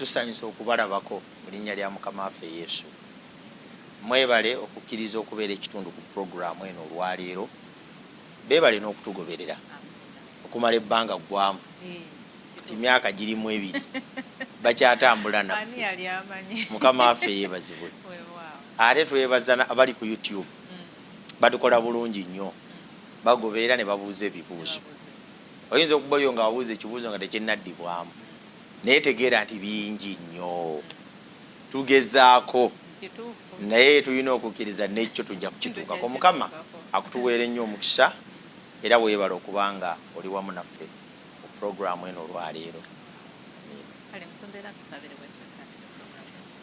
tusanyusa okubalabako mu linnya lya Mukama waffe Yesu. Mwebale okukkiriza okubeera ekitundu ku puroguraamu eno olwaleero. Beebale n'okutugoberera okumala ebbanga ggwanvu kati myaka girimu 2 bakyatambula naffe. Mukama waffe yeebazibwe. Ate twebaza abali ku YouTube badukola bulungi nnyo, bagoberera ne babuuza ebibuuzo. Oyinza okubayo nga wabuuza ekibuuzo nga tekyennaddibwamu, naye tegeera nti bingi nnyo. Tugezaako naye tulina okukkiriza n'ekyo tujja kukituukako. Mukama akutuweere nnyo omukisa era weebala okubanga oli wamu naffe ku puroguraamu eno olwaleero.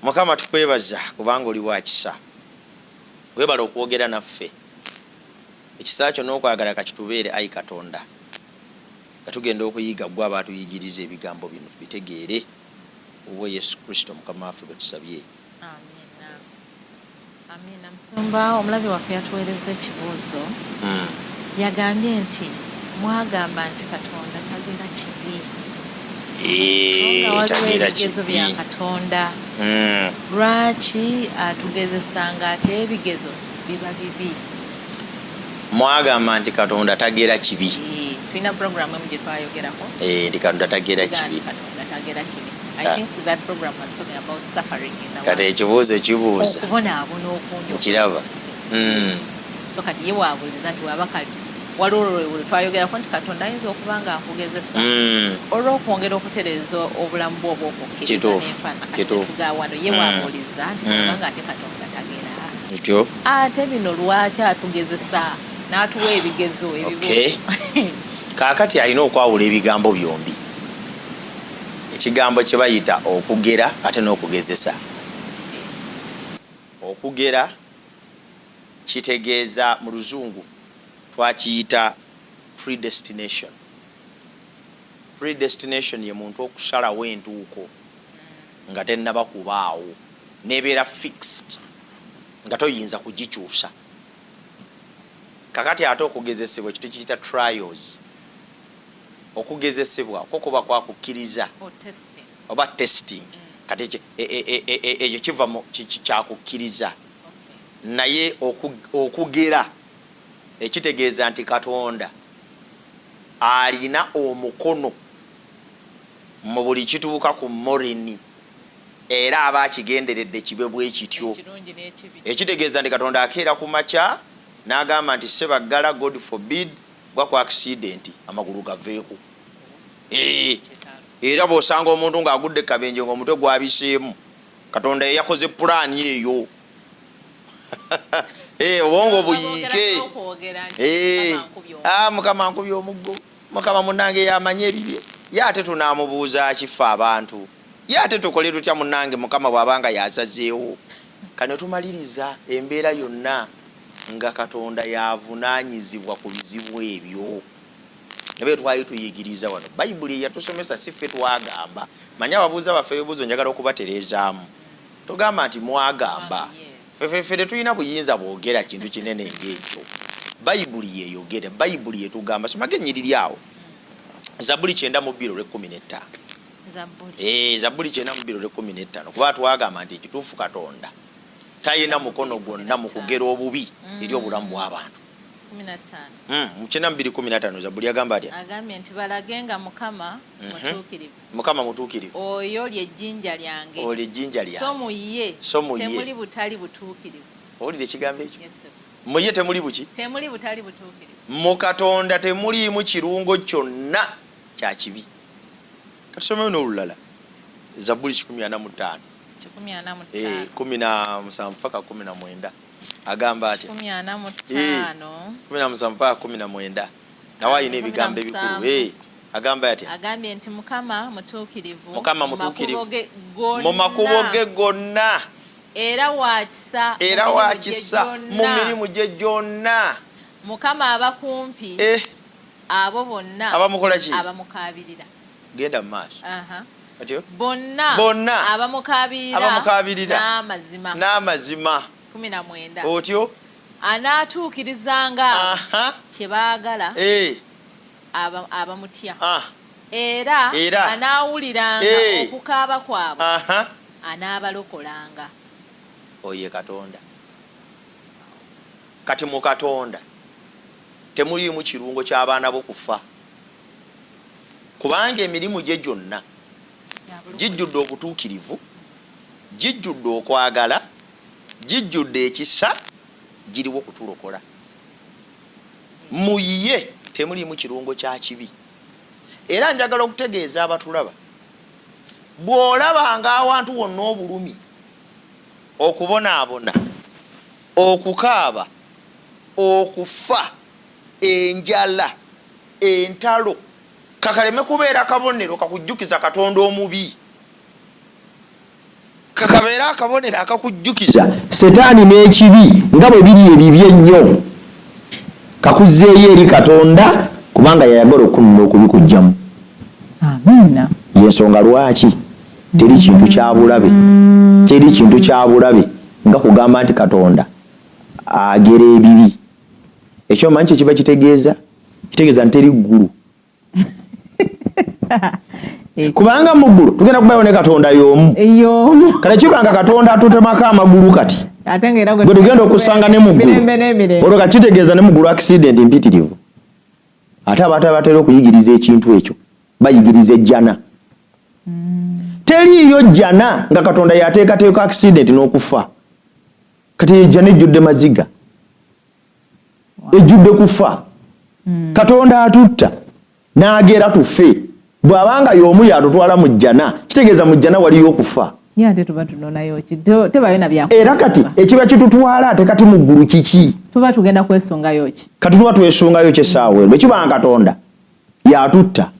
Mukama tukwebaza kubanga oli wa kisa. Weebala okwogera naffe. Ekisa kyo n'okwagala kakitubeere ayi Katonda. Nga tugenda okuyiga gwe abaatuyigiriza ebigambo bino bitegeere obwe Yesu Kristo Mukama waffe bwe tusabye. Amina. Musumba omulabi waffe yatuweereza ekibuuzo. Yagambye nti mwagamba nti Katonda tagera kibi. Tagera ebigezo bya kibi. Katonda. Lwaki atugezesa ng'ate ebigezo biba bibi? Mwagamba nti Katonda tagera kibi. Tulina programu emu gye twayogerako. Nti Katonda tagera kibi. Katonda tagera kibi. I think that program was talking about suffering in the world. Kati ekibuuzo ekibuuza Okubonaabona okungi. Nkiraba. So kati ye waabuuliza nti waba kali waliwo lwe twayogerako nti Katonda ayinza okuba nga akugezesa olw'okwongera okutereeza obulamu bwo obw'okukkiriza n'enfaana kati tugawano ye waabuuliza nti kubanga ate Katonda tagera. Ntyo. Ate bino lwaki atugezesa n'atuwa ebigezo ebibuuzo. Kaakati alina okwawula ebigambo byombi. Ekigambo kye bayita okugera ate n'okugezesa. Okugera kitegeeza mu Luzungu twakiyita predestination. Predestination ye muntu okusalawo entuuko nga tennaba kubaawo nebeera fixed nga toyinza kugikyusa. Kakati ate okugezesebwa ekyo tukiyita trials. Okugezesebwa ko kuba kwakukkiriza oba testing. Kati ekyo kiva mu kyakukkiriza. Naye okugera ekitegeeza nti Katonda alina omukono mu buli kituuka ku moreni era aba akigenderedde kibe bwe kityo. Ekitegeeza nti Katonda akeera ku makya n'agamba nti sebaggala God forbid gwa ku accident amagulu gaveeko. Era bw'osanga omuntu ng'agudde kabenje ng'omutwe gwabiseemu, Katonda ye yakoze pulaani eyo. Obwongo buyiike. Mukama nkubye omuggo. Mukama munnange yamanye ebibye. Ye ate tunaamubuuza akifa abantu. Ye ate tukole tutya munnange Mukama bw'abanga yasazeewo. Kano tumaliriza embeera yonna nga Katonda yavunaanyizibwa ku bizibu ebyo. Nebe twali tuyigiriza wano. Bayibuli yatusomesa si ffe twagamba. Manya ababuuza baffe ebibuuzo njagala okubatereezaamu. Togamba nti mwagamba. Ffe tulina buyinza bwogera kintu kinene ng'ekyo. Bayibuli yeeyogere, Bayibuli yetugamba. Somage ennyiriri awo. Zabuli 9:15. Zabuli 9:15. Kuba twagamba nti ekituufu Katonda tayina mukono gwonna mu kugera obubi eri obulamu bw'abantu. 9:15 Zabuli agamba atya? Agambye nti balagenga Mukama mutuukirivu. Mukama mutuukirivu. Oyo ly'ejjinja lyange. Olyo ejjinja lyange. So mu ye temuli butali butuukirivu. Owulira ekigambo ekyo? Mu ye temuli buki? Temuli butali butuukirivu. Mu Katonda temuliimu kirungo kyonna kya kibi. Katusomeyo n'olulala. Zabuli 45. 17 mpaka 19. Agamba atya? 17 mpaka 19. Nawe ayina ebigambo ebikulu. Agamba atya? Agambye nti Mukama mutuukirivu. Mukama mutuukirivu mu makubo ge gonna. Era wakisa mu mirimu gye gyonna. Mukama abakumpi abo bonna abamukola ki? Abamukaabirira. Genda mu maaso. Bonna abamukaabirira n'amazima. 19. Otyo anaatuukirizanga kye baagala abamutya. era anaawuliranga okukaaba kwabwe anaabalokolanga. Oye Katonda. Kati mu Katonda temuliimu kirungo ky'abaana bo kufa, kubanga emirimu gye gyonna gijjudde obutuukirivu, gijjudde okwagala, gijjudde ekisa, giriwo okutulokola. Muyiye temuliimu kirungo kya kibi. Era njagala okutegeeza abatulaba, bw'olabanga awantu wonna obulumi, okubonaabona, okukaaba, okufa, enjala, entalo, kakaleme kubeera kabonero kakujjukiza Katonda omubi, kakabeera akabonero akakujjukiza Setaani n'ekibi nga bwe biri ebibi ennyo, kakuzzeeyo eri Katonda kubanga yayagala okununula okubikugjamu. Amiina. Yensonga lwaki teri kintu kya bulabe, teri kintu kya bulabe nga kugamba nti Katonda agera ebibi. Ekyo manchi kiba kitegeeza nti teri ggulu. Kubanga mu ggulu tugenda kubayo ne Katonda y'omu. Kale kibanga Katonda atutemako amagulu kati. Gwe tugenda okusanga ne mu ggulu. Olwo kakitegeeza ne mu ggulu accident mpitirivu. Ate abantu abatera okuyigiriza ekintu ekyo bayigiriza ejjana. Teriiyo jjana nga Katonda yateekateeka accident n'okufa. Kati ejjana ejjudde maziga, ejjudde kufa. Katonda atutta n'agera tufe. Bw'abanga y'omu yatutwala mu jjana, kitegeeza mu jjana waliyo okufa. Era kati ekiba kitutwala ate kati mu ggulu kiki? Tuba tugenda kwesungayo ki? Kati tuba twesungayo ki essaawa eno? Ekibanga Katonda yatutta,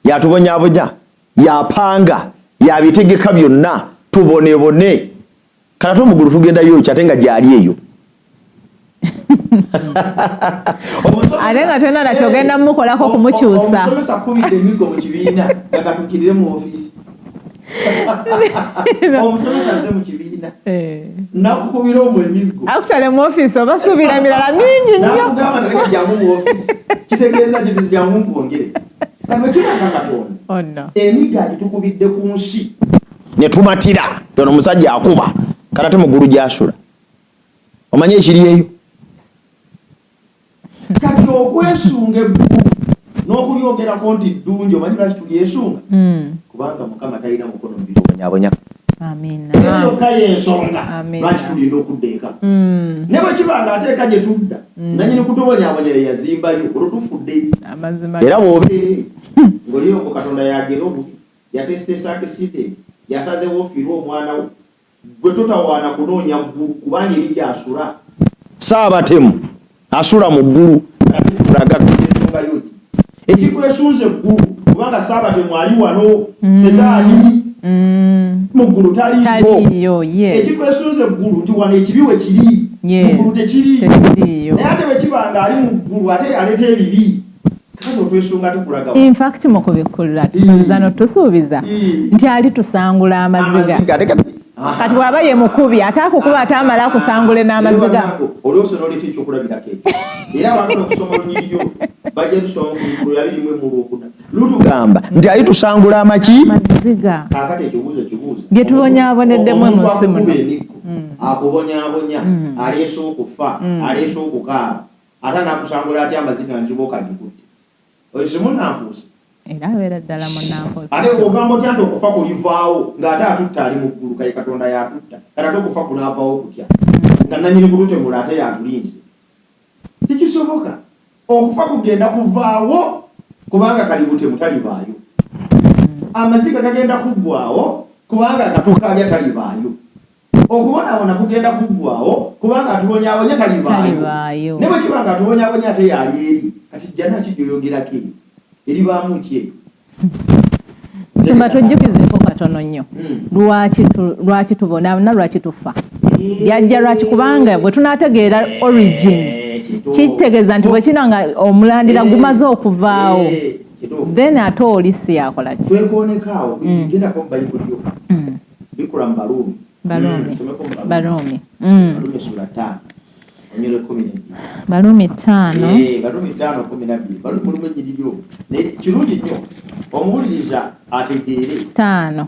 yatubonyaabonya, yapanga, yabitegeka byonna tubonebone. Kati mu ggulu tugendayo ki ate nga gyali eyo? Ate nga tonna nakyogenda mukolako kumukyusa. Omusomesa kubidde emigo mu kibiina nga katukirire mu ofiisi. Omusomesa nze mu kibiina nakukubira omwo emigo akutale mu ofiisi obasuubira emirala mingi nnyo. Nakugamba naleka jangu mu ofiisi, kitegeeza nti jangu nkwongere. Kati kibanga Katonda emigo agitukubidde ku nsi ne tumatira tono omusajja akuba kati ate mu ggulu gy'asula. Omanye ekiri eyo? Kati okwesunga eggulu n'okulyogerako nti ddungi, omanyi lwaki tulyesunga? Kubanga Mukama talina mukono mu bitobonyabonya. Amiina. Eyo ka y'ensonga lwaki tulinda okudda eka. Ne bwe kibanga ateeka gye tudda nanyini kutobonyabonya ye yazimbayo olwo tufudde. Era bw'obeere ng'oli okwo Katonda yagera obubi, yatesitesa accident, yasazeewo ofiirwe omwana we, gwe totawaana kunoonya ggulu kubanga eri gy'asula. Saabatemu asula mu ggulu. Tulaga ensongayo ki? Ekikwesunze eggulu kubanga Saabatemu ali wano, Setaani mu ggulu taliiyo. Ekikwesunze eggulu nti wano ekibi we kiri, mu ggulu tekiri. Naye ate bwe kibanga ali mu ggulu ate yaleeta ebibi. Kati otwesunga tukulaga. In fact mu kubikkulula tusuubiza n'otusuubiza nti ali tusangula amaziga. Kati bw'aba ye mukubi ate akukuba ate amala akusangule n'amaziga. Olwose n'oleeta ekyokulabirako ekyo. Era abantu okusoma lunyiriro bajja tusoma mu 2:1 lutugamba nti ali tusangula amaki? Maziga. Kaakati ekibuuzo bye tubonyaboneddemu mu nsi muno. Akubonyaabonya, aleese okufa, aleese okukaaba, ate n'akusangula ati amaziga nkiboka gikutte. Oyo si munnanfuusi. Era abeera ddala munnanfuusi. Ate ogamba otya nti okufa kulivaawo ng'ate atutta ali mu ggulu, kaye Katonda yatutta. Kati ate okufa kunaavaawo kutya nga nannyini kulutemula ate yatulinze. Tekisoboka. Okufa kugenda kuvaawo kubanga kali butemu talibaayo. Amaziga gagenda kuggwaawo kubanga agatukabya talibaayo. Okubonaabona kugenda kuggwaawo kubanga atubonyaabonya talibaayo. Ne bwe kibanga atubonyaabonya ate yali eri. Kati jjana kijoyogerako eyo eribaamu ki eyo? Sumba tujjukizeeko katono nnyo lwaki tubonaabona, lwaki tufa. Byajja lwaki? Kubanga bwe tunaategeera origin kitegeeza nti bwe kino nga omulandira gumaze okuvaawo then ate oli si yakola ki? Twekoonekaawo gendako mu Bayibuli bikula mu Baluumi sura 5 onyole 12. Baluumi 5 Baluumi 5:12 Baluumi mulimu ennyiriri omwo. Kirungi nnyo omuwuliriza ategeere 5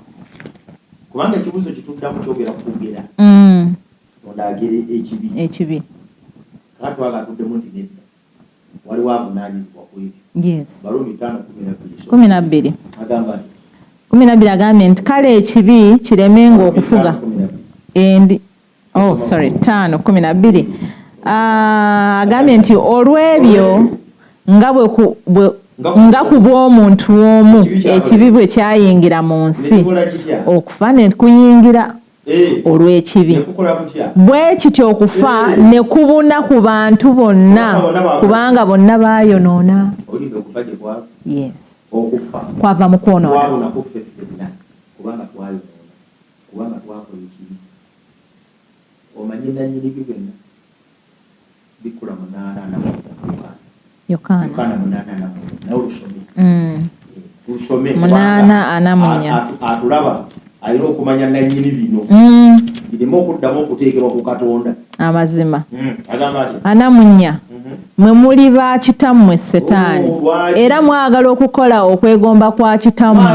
kubanga ekibuuzo kituddamu kyogera kugera ondagere ekibi kati twagatuddemu nti nedda waliwo avunaanyizibwa ku ebyo yes Barumi 5:12 agamba nti 12 agambye nti kale ekibi kiremenga okufuga endi 5:12 agambye nti olw'ebyo nga ku bw'omuntu omu ekibi bwe kyayingira mu nsi okufa ne kuyingira olw'ekibi bwe kityo okufa ne kubuna ku bantu bonna kubanga bonna baayonoona yes kwava mu kwonoona kubanga twakola ekibi omanyi nanyini byonna bikula munaana Yokaana lusome munaana anamunya atulaba ayina okumanya nanyini bino bireme okuddamu okuteekebwa ku Katonda amazima agamba ati anamunya mwe muli ba kitammwe Setaani era mwagala okukola okwegomba kwa kitammwe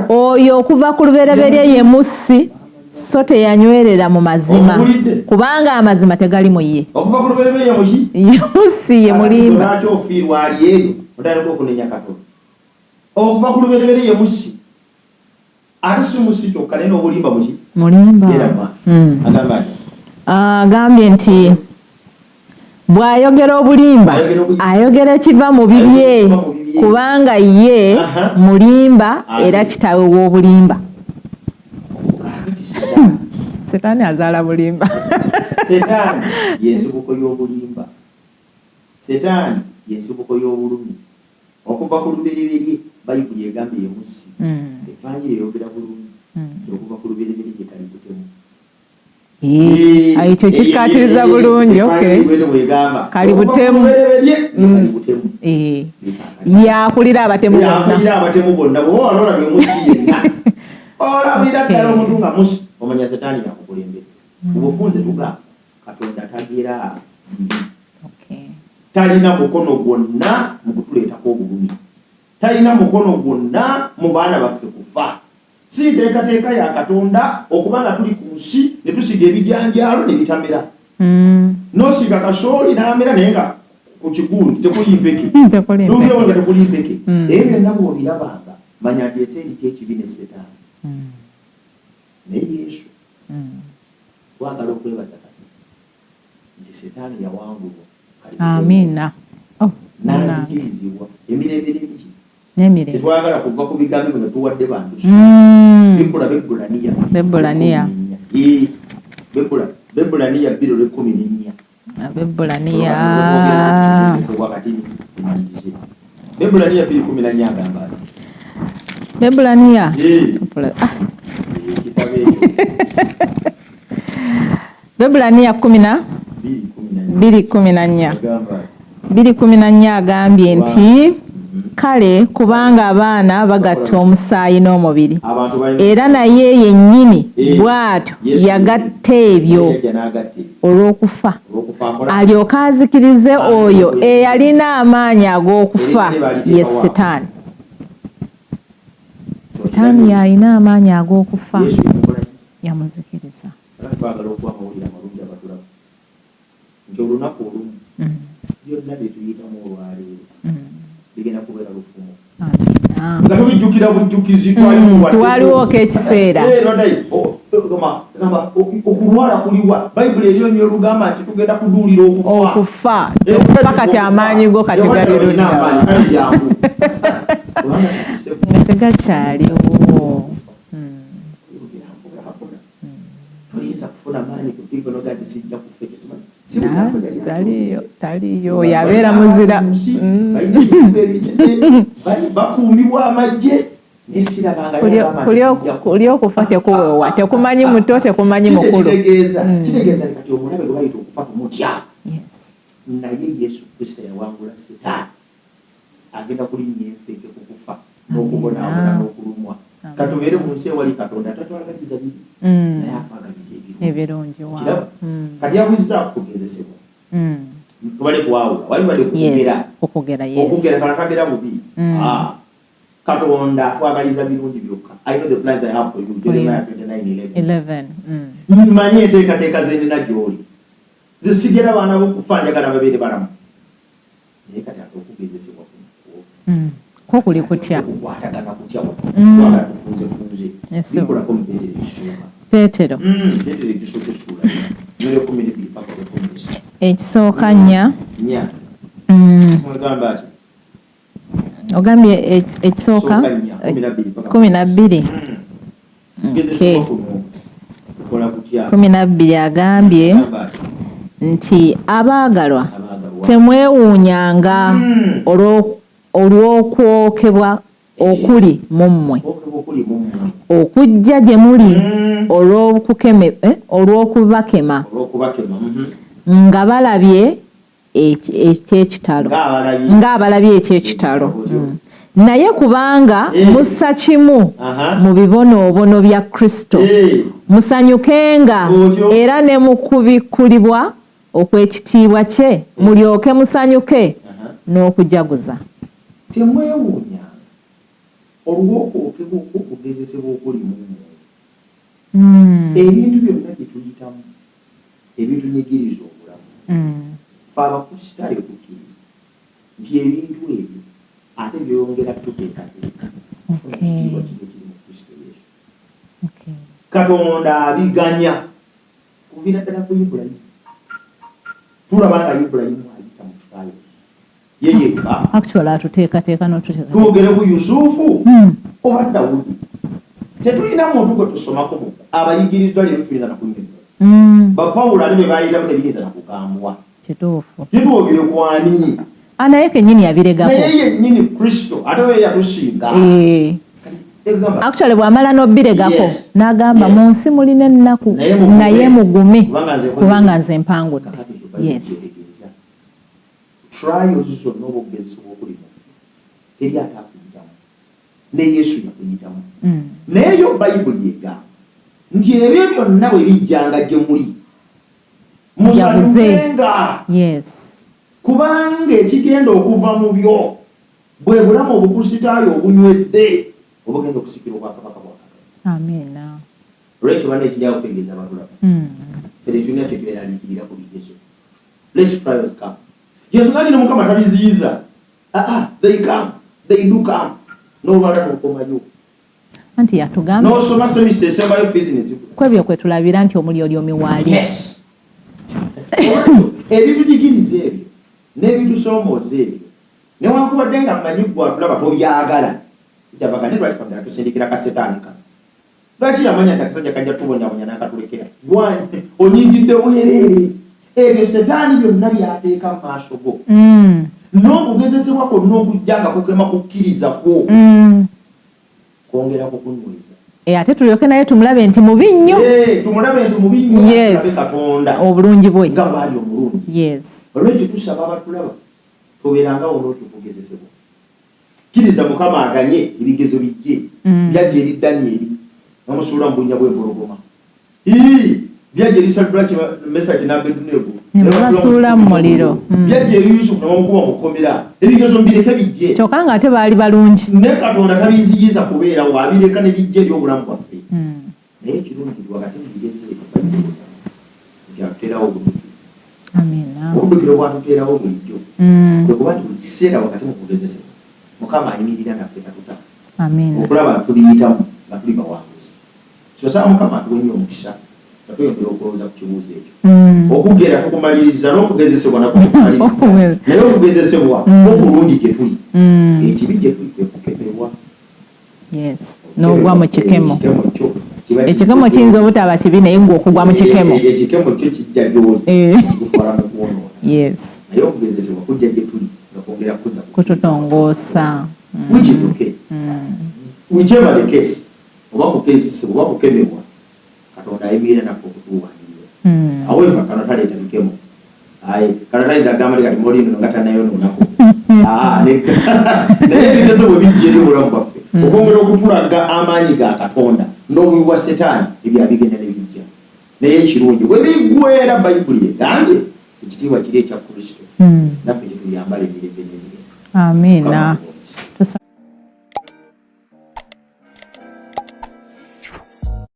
oyo okuva ku lubereberye ye mussi so teyanywerera mu mazima kubanga amazima tegali mu ye okuva ku lubereberye muki ye mussi ye mulimba lwaki ofiirwa ali eyo otandika okunenya Katonda okuva ku lubereberye ye mussi ate si mussi kyokka naye n'obulimba muki mulimba agambye nti bw'ayogera obulimba ayogera ekiva mu bibye kubanga ye mulimba era kitaawe w'obulimba Setaani azaala bulimba Setaani y'ensibuko y'obulimba Setaani y'ensibuko y'obulumi okuva ku lubereberye Bayibuli egambye ye mussi Evanjiri eyogera bulumi okuva ku lubereberye gye kali butemu ekyo kikkaatiriza bulungi kali butemu yakulira abatemu bonna bwoba walolabye omussi yenna olabira ddala omuntu nga mussi omanya Setaani yakukulembera obufunze tuga Katonda tagera talina mukono gwonna mu kutuleetako obulumi talina mukono gwonna mu baana baffe kufa si nteekateeka ya Katonda okubanga tuli ku nsi ne tusiga ebijanjaalo ne bitamera n'osiga kasooli n'amera naye nga ku kigundi tekulimpeke n'ogerewo nga tekulimpeke eyo byonna bw'obirabanga manya nti esendika ekibi ne Setaani naye Yesu twagala okwebaza Katonda nti Setaani yawangulwa amiina n'azikirizibwa emirembe n'ebiki n'emirembe tetwagala kuva ku bigambo bino tuwadde bantu bikula Bebbulaniya Bebbulaniya 2:14 Bebbulaniya Bebbulaniya 2:14 agamba Bebbulaniya Bebbulaniya 2:14 agambye nti kale kubanga abaana bagatta omusaayi n'omubiri era naye yennyini bw'atyo yagatta ebyo olw'okufa alyoke azikirize oyo eyalina amaanyi ag'okufa ye Setaani. Setaani yalina amaanyi ag'okufa yamuzikiriza. nti olunaku olumu byonna bye tuyitamu olwaleero bigenda kubeera lufumo nga tubijjukira bujjukizi twaliwoko ekiseera okulwala kuliwa Bayibuli eriyo nyo olugamba nti tugenda kuduulira okufa okufa kati amaanyi go kati galiruddawa nga tegakyaliwo toyinza kufuna maanyi kupigo nogati sijja kufeto taliyo yabeera muzira bakuumibwa amagye kuli okufa tekuwewa tekumanyi muto tekumanyi mukulu kitegeeza kati omulabe gwe bayita okufa tumutya naye Yesu Kristo yawangula Setaani agenda kulinnya enfeeke ku kufa n'okubonaabona n'okulumwa katubeere mu nsi ewali Katonda tatwagaliza bibi naye atwagaliza ebirungi kati yabuliza kugezesebwa tubale twawula wali badde okugera kana twagera bubi katonda twagaliza birungi byokka. I know the plans I have for you. Jeremiah 29:11. Manye enteekateeka ze nnina gy'oli. Nze sigera baana b'okufa njagala babeere balamu. Naye kati ate okugezesebwa ko kuli kutya okukwatagana kutya twagala tufunzefunze bikolako mu Peetero ekisooka. Peetero ekisooka essula mmere 12 paka 13 ekisooka nnya mwegamba ati ogambye ekisooka 12 12 agambye nti abaagalwa temwewuunyanga olw'okwokebwa okuli mu mmwe okujja gye muli olw'okubakema nga balabye ekyekitalo naye kubanga mussa kimu mu bibonoobono bya Kristo musanyukenga era ne mu kubikulibwa okw'ekitiibwa kye mulyoke musanyuke n'okujaguza. Temwewuunya olw'okwokebwa okugezesebwa okuli mu mmwe. Ebintu byonna bye tuyitamu ebitunyigiriza obulamu fe abakristaayo tukkiriza nti ebintu ebyo ate byongera tuteekateeka ekitiibwa kino kiri mu Kristo Yesu. Katonda abiganya kuviira ddala ku Ibulayimu. Tulaba nga Ibulayimu ayita mu kifaayo ye yekka. Actually atuteekateeka n'otuteeka. Twogere ku Yusufu oba Dawudi. Tetulina muntu gwe tusomako mu abayigirizwa leero tulina na kunyumira. Bapawulo ate be baayitamu tebiyinza na kugambwa. Kituufu. Tetwogere ku ani. Naye kennyini yabiregako. Naye yennyini Kristo ate we yatusinga. Actually bw'amala n'obbiregako n'agamba mu nsi mulina ennaku naye mugume kubanga nze mpangudde. Yes. Trials zonna oba okugezesebwa okuli mu teri ate akuyitamu ne Yesu yakuyitamu. Naye yo Bayibuli egamba nti ebyo byonna bwe bijjanga gye muli musanyukenga. Yes. Kubanga ekigenda okuva mu byo bwe bulamu obukristaayo obunywedde obugenda okusikira obwakabaka bwa Katonda. Amina. Lwekyo bana ekijja okutegeeza abantu laba fere kyonna kyo kibeeraliikirira ku bigezo. Let trials come. Yesu ngani ne Mukama tabiziyiza. They come. They do come. N'olwala n'okomayo. Anti yatugamba n'osoma semester esembayo fees ne zikula. Kwebyo kwe tulabira nti omuli oli omiwaali. Yes. Ebitujigiriza ebyo n'ebitusoomooza ebyo newankubadde nga mmanyi gwe atulaba tobyagala kyavaga ne lwaki Katonda yatusindikira kasetaani kano. Lwaki yamanya nti akasajja kajja tubonyabonya n'akatulekera onyingidde bwereere. Ebyo setaani byonna byateeka mu maaso go n'okugezesebwa kwonna okujjanga kukema kukkiriza kwo kwongera kukunyweza. Ate tulyoke naye tumulabe nti mubi nnyo. Tumulabe nti mubi nnyo. Yes. Katonda obulungi bwe nga bwali omulungi. Yes. Olwekyo tusaba abatulaba tubeerangawo n'okugezesebwa. Kkiriza Mukama aganye ebigezo bijje byajja eri Danyeri namusuula mu bunnya bw'empologoma. Byajja eri Saddulaaki, Mesaki n'Abeduneego nebasuula mu muliro. Byajja eri Yusufu n'amukuba mu kkomera. Ebigezo mbireke bijje. Kyokka nga ate baali balungi. Ne Katonda tabiziyiza kubeera waabireka ne bijje eri obulamu bwaffe. Naye ekirungi wakati mu bigezo ebyo nti atuteerawo obulungi. Amina. Obudukiro bwatuteerawo bulijjo. Kwe kuba nti buli kiseera wakati mu kugezesebwa Mukama ayimirira naffe tatutama. Amina. Okulaba tubiyitamu nga tuli bawanguzi. Kyosaba Mukama atuwenye omukisa nga tuyongera okulowooza ku kibuuzo ekyo. Okugera tukumaliriza n'okugezesebwa nako tukumaliriza. Naye okugezesebwa okulungi gye tuli. Ekibi gye tuli kwe kukemebwa. Yes. N'ogwa mu kikemo. Ekikemo kiyinza obutaba kibi naye ng'okugwa mu kikemo. Ekikemo kyo kijja gy'oli. Gutwala mu kwonoona. Yes. Naye okugezesebwa kujja gye tuli nga kwongera kuza kututongoosa. Which is okay. Whichever the case, oba kukesesebwa oba kukemebwa Katonda ayimirira naffe okutuwanirira. However, Katonda taleeta bikemo. Katonda ayinza agamba ti kati muli nno nga tannayonoonako. Naye ebigezo bwe bijja eri obulamu bwaffe okwongera okutulaga amaanyi ga Katonda n'obubi bwa Setaani ebyo abigenda ne bijja. Naye ekirungi bwe biggwera Bayibuli egambye ekitiibwa kiri ekya Kristo naffe kye tuyambala emirembe n'emirembe. Amina.